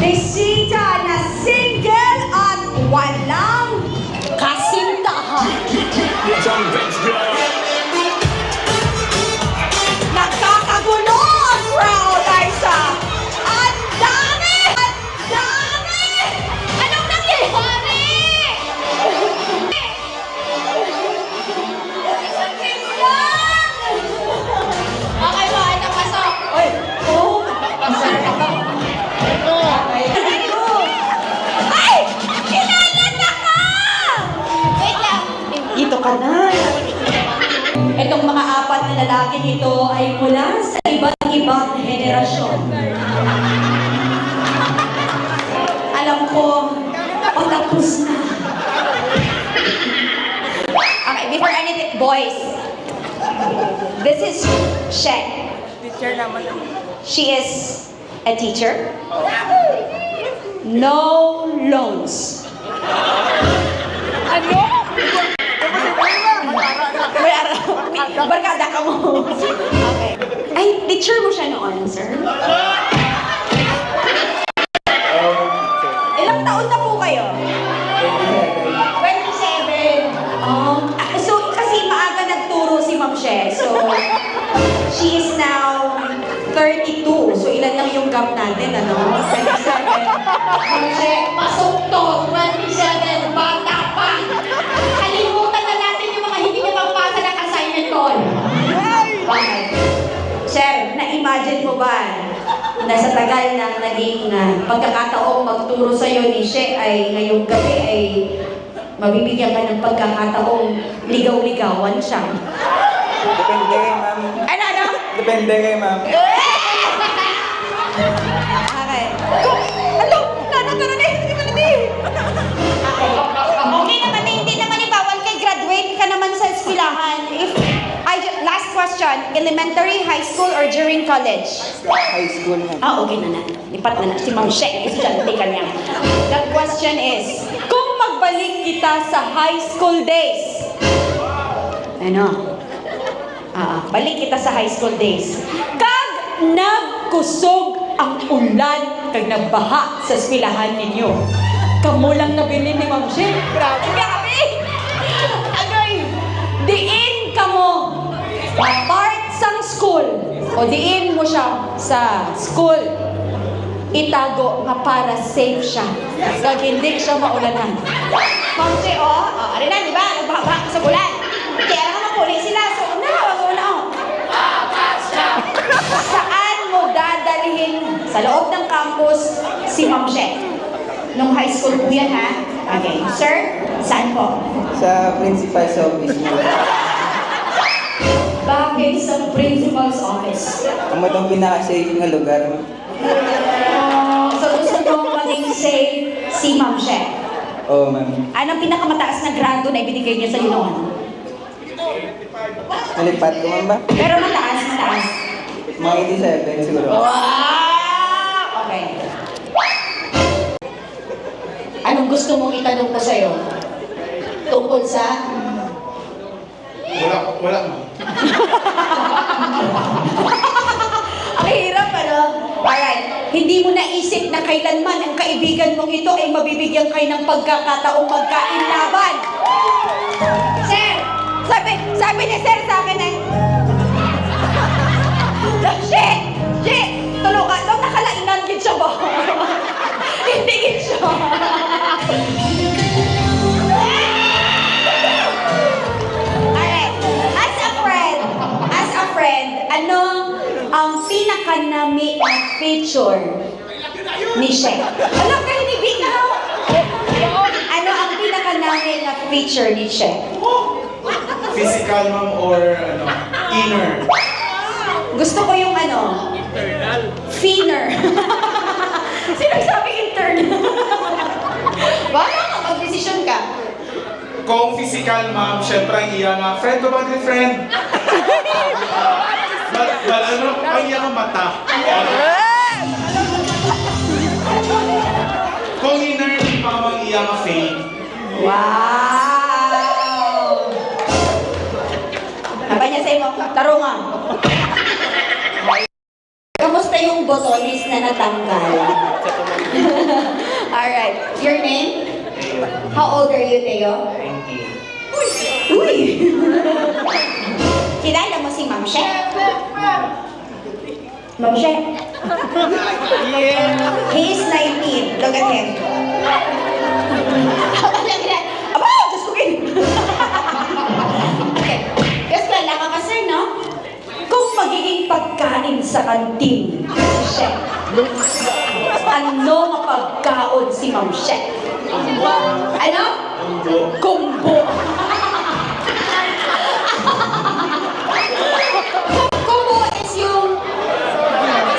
Bisita na single at walang kasintahan. Nagkakagulo ang crowd, Liza! Ang dami! Ang dami! Anong nangyayari? Isang lang! Okay mo, ito pasok. Oy! Oh! Masarap ako. Ay! Kinalata ka! Wait lang. Dito ka na. Itong mga apat na lalaki ito ay mula sa iba't ibang henerasyon. Alam ko, patapos na. Okay, before anything, boys. This is She. Teacher naman. She is a teacher. No loans. Ano? Barkada ka mo. Okay. Ay, teacher mo siya noon, sir? Ilang taon na po kayo? 27. So, kasi maaga nagturo si Ma'am She. So, she is now 32. So, ilan lang yung gap natin, ano? 27. Ma'am She, pasok to. 27. Bata pa. Kalimutan na natin yung mga hindi niya magpasa ng assignment ko. Okay. Sir, na-imagine mo ba na sa tagal ng naging pagkakataong magturo sa'yo ni She ay ngayong gabi ay mabibigyan ka ng pagkakataong ligaw-ligawan siya? Depende kay ma'am. Ano? Depende kay ma'am. Okay. Ano? Hindi mo na Okay naman, hindi naman ibawal kay graduate ka naman sa eskwelahan. Last question, elementary, high school, or during college? High school ma'am. Okay na. Lipat na si Ma'am She. Estudyante ka niya. The question is, kung magbalik kita sa high school days, ano? Balik kita sa high school days. Kag nagkusog ang ulan kag nagbaha sa eskwelahan ninyo. Kamu lang nabili ni Ma'am She. Grabe! Agoy! Diin kamo part sang school o diin mo siya sa school, itago nga para safe siya kag hindi siya maulanan. Ma'am She, ari na, di ba? Nagbaha sa bulan. Kaya nga mapuli sila. So, wag mo na. Saan mo dadalhin sa loob ng campus si Ma'am She? Nung high school po yan, ha? Okay. Sir, saan po? Sa principal's office mo. Bakit sa principal's office? Ang matang pinaka-safe nga lugar. So gusto mo maging safe si Ma'am She? Oo ma'am. Anong pinakamataas na grado na ibinigay niya sa iyo noon? Nalipat ko ma'am ba? Pero mataas. Mga 87 siguro. Wow! Okay. Anong gusto mong itanong ko sa'yo? Tungkol sa... Wala ma'am. Ang hirap, ano? Alright. Hindi mo naisip na kailanman ang kaibigan mong ito ay mabibigyan kayo ng pagkakataong magkainlaban. Sir! Sabi ni Sir sa akin ay... Shit! Tulog ka. Doon nakalainan gid siya ba? Hindi gid siya. Alright. As a friend, ano ang pinakanami na feature ni She? Alam ka, hindi bitaw. Ano ang pinakanami na feature ni She? Physical ma'am or inner? Gusto ko yung ano? Feener. Sino sabi intern? Baka ka, mag-desisyon ka. Kung physical ma'am, syempre ang iya nga, friend ko ba din friend? Ang iya nga mata. Kung inner, ang iya nga fame. Wow! Sabi niya sa'yo, taro nga. Kamusta yung botones na natanggal? Alright. Your name? How old are you, Teo? 20. Uy! Kilala mo si Ma'am She? Ma'am She? He is 19. Look at him. Aba! Diyos ko kin! Okay. Yes, kilala ka ka, sir, no? Kung magiging pagkain sa kantin si Chef, ano mapagkaon si Ma'am Chef? Ano? Kumbo. Kumbo is yung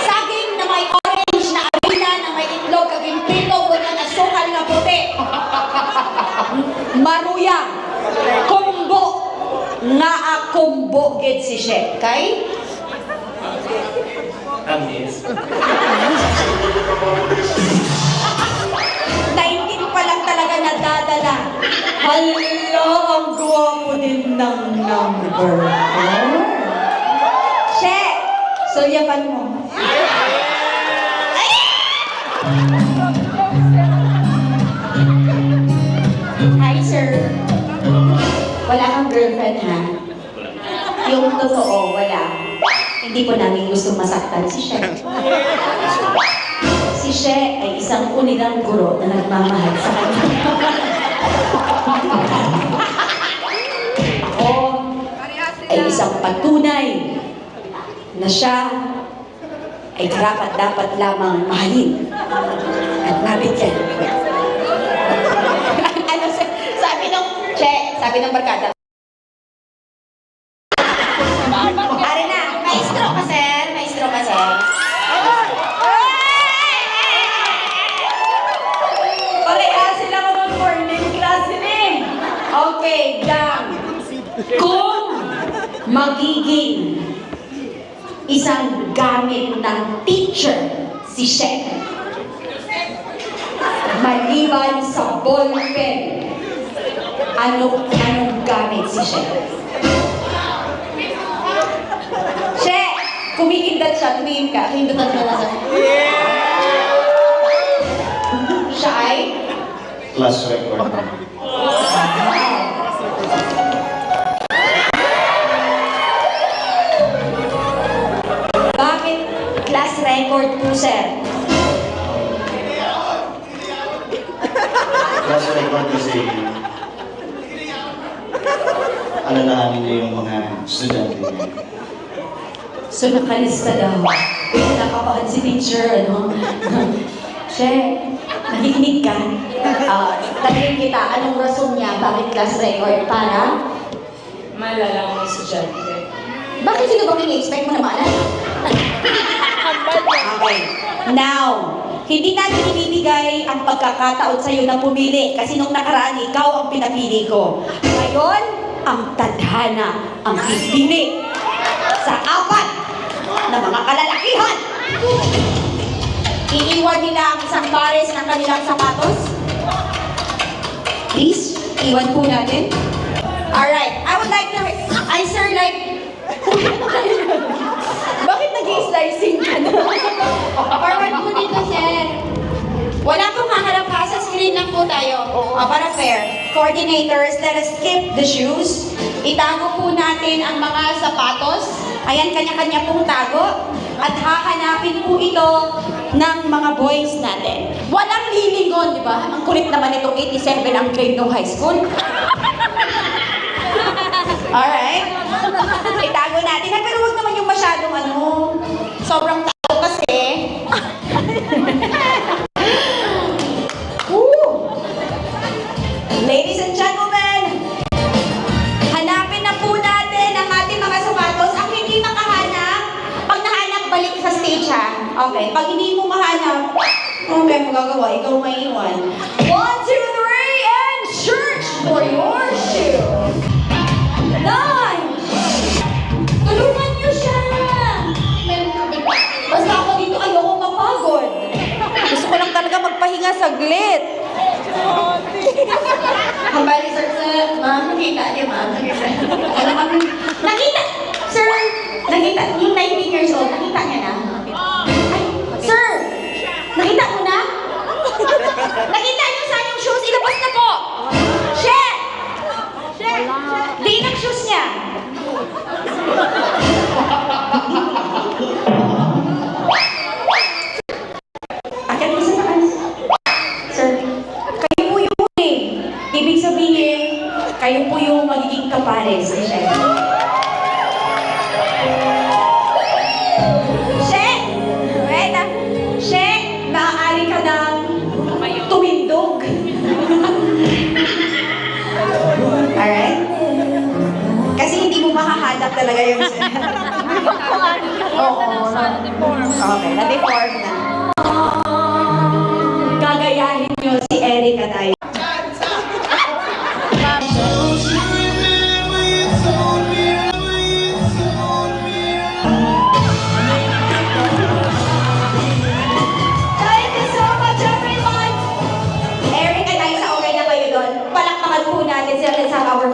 saging na may orange na arena, na may itlog, kaging prito, walang asukal na puti. Maruyang. Kumbo. Nga kumbo gid si Chef. Kay? Tamis. 19 pa lang talaga nadadala. Hala, ang gwapo din ng number 4. Che, sulyapan mo. Ay! Hi, sir. Wala kang girlfriend, ha? Yung totoo, wala. Hindi po namin gusto masaktan si She. Si She ay isang unilang guro na nagmamahal sa kanya. Ako ay isang patunay na siya ay karapat-dapat lamang mahalin at mabigyan. Ano sabi ng Che, sabi ng barkada? Ari na, maestro ka, sir. Maestro ka, sir. Pareha sila ko ng morning class din. Okay, dam. Kung magiging isang gamit ng teacher si Chef, maliban sa ballpen, anong gamit si Chef? Che, kumikindat siya, tumingin ka. Kindutan ka lang. Siya ay? Class record. Bakit class record po, sir? Class record kasi alalahanin niya yung mga estudyante niya. So, nakalista daw. Nakapahan si teacher, ano? Che, nakikinig ka? Tanungin kita, anong rason niya? Bakit class record? Para? Malala mo estudyante. Bakit sino bang ini-expect mo na maalala? Okay. Now, hindi natin ibibigay ang pagkakataon sa'yo na pumili kasi nung nakaraan, ikaw ang pinapili ko. Ngayon, ang tadhana ang pipili sa apat na mga kalalakihan. Iiwan nila ang isang pares ng kanilang sapatos. Please, iwan po natin. Alright, I would like to... I sir, like... Bakit nag-i-slicing ka na? Forward po dito, sir. Wala pong haharap ha. Sa screen lang po tayo. Para fair. Coordinators, let us skip the shoes. Itago po natin ang mga sapatos. Ayan, kanya-kanya pong tago. At hahanapin po ito ng mga boys natin. Walang lilingon, di ba? Ang kulit naman itong 87 ang grade ng high school. Alright? Itago natin. Pero huwag naman yung masyadong sobrang tago kasi. Ladies and gentlemen, hanapin na po natin ang ating mga sapatos. Ang hindi makahanap, pag nahanap, balik sa stage ha. Okay, pag hindi mo mahanap, okay mo gagawa, ikaw may iwan. 1, 2, 3, and search for your shoe. 9! Tulungan niyo siya! Basta ako dito, ayoko mapagod. Gusto ko lang talaga magpahinga saglit. Hambali, sir, ma'am, nakita niya, ma'am. Nakita, sir, nakita, yung 19 years old, nakita niya na. Ay, sir, nakita mo na? Kayo po yung magiging kapares ni Chef. Chef! Wait ah. Chef, maaari ka ng tumindog. Alright? Kasi hindi mo makahanap talaga yung Oo. Okay, na-deform na. Gagayahin nyo si Erica tayo. Thank you so much, everyone! Erica tayo sa okay na kayo doon. Palakpakan po natin sila sa our